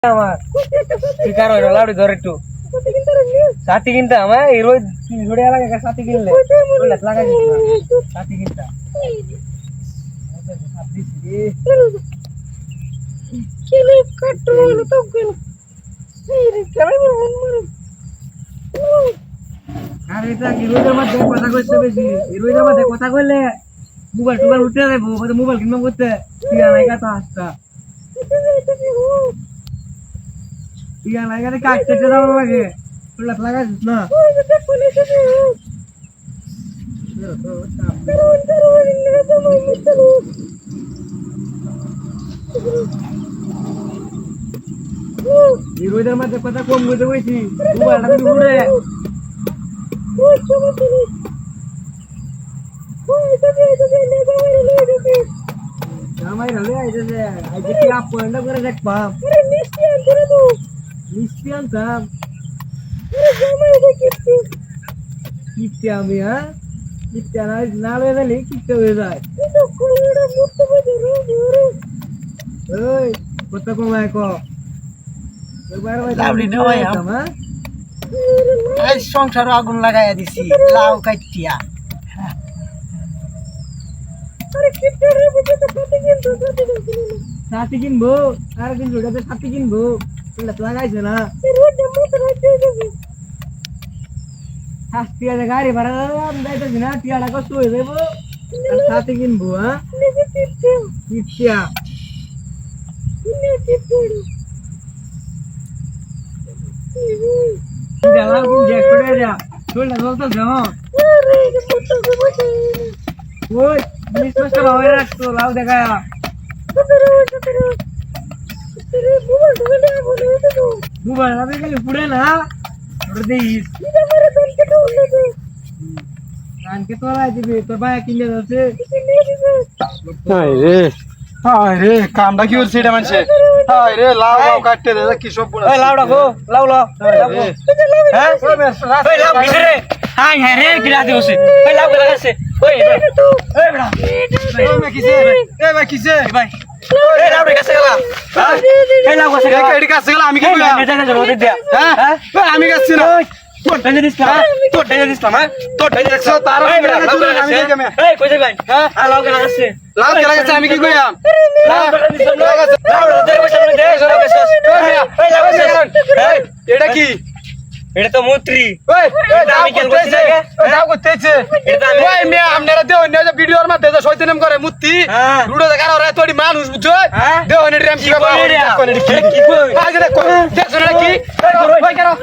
আমার তুই কারো লাউডি ধরে একটু সাথী কিনতে আমার এই রোজ ঝুড়ে লাগে সাথী কিনলে লাগাই সাথী কিনতে আর এটা কি রোজের মধ্যে কথা কইতে বেশি রোজের মধ্যে কথা কইলে মোবাইল টোবাইল উঠে যাবো মোবাইল কিনবো করতে টিয়া নাইকা তো আসতা টিয়া নাইকাতে কাটতে যাওয়া লাগে তোলা লাগাইছিস না এই রোজের মধ্যে কথা কম বলতে বলছি মোবাইলটা তুমি উড়ে জামাই হলে আইতেছে আজকে কি আপনটা করে দেখবাম মিষ্টি আনতাম কিপতে আমি হ্যাঁ কিপতে না লয়ে গেলে কিপতে হয়ে যায় ওই কত কমায় ক সংসার আগুন লাগাইয়া দিছি লাউ কাটিয়া সাথী কিনবো আর দিন রোডাতে সাথী কিনবো লাগাইছে না টিয়াটা গাড়ি ভাড়া যাইতেছি না টিয়াটা কষ্ট হয়ে যাবো সাথী কিনবো হ্যাঁ টিয়া লাউ দেখা মোবাইল গেলে পুড়ে না দিস কানকে তোলা দিবি তোর ভাই কিনে যাচ্ছে রে কামটা কি করছে এটা মানুষে রে লাউ লাউ কাটতে দে কি সব লাউ রাখো লাউ লাউ হ্যাঁ হ্যাঁ রে গিরা দিওছে ওই লাউ লাগাছে ওই এই বড়া কিসে ভাই এই লাউ রে কাছে গেলা এই লাউ কাছে গেলা এডি কাছে গেলা আমি কি কইলাম হ্যাঁ আমি কাছে না তোর ডাইনে দিছলাম তোর ডাইনে দেখছো তার আমি কি কেমে এই কই যাই হ্যাঁ লাউ লাগাছে লাউ লাগাছে আমি কি কইলাম এটা কি এটা তো মন্ত্রী আমি কেন করতেছে দাও করতেছে ওই মে আপনারা দেও না যে ভিডিওর মধ্যে যে শয়তানিম করে মূর্তি রুডো দেখা ওরা তোড়ি মানুষ বুঝছো দেও না রেম কি করে কি কই আজ রে দেখছ না কি ওই করো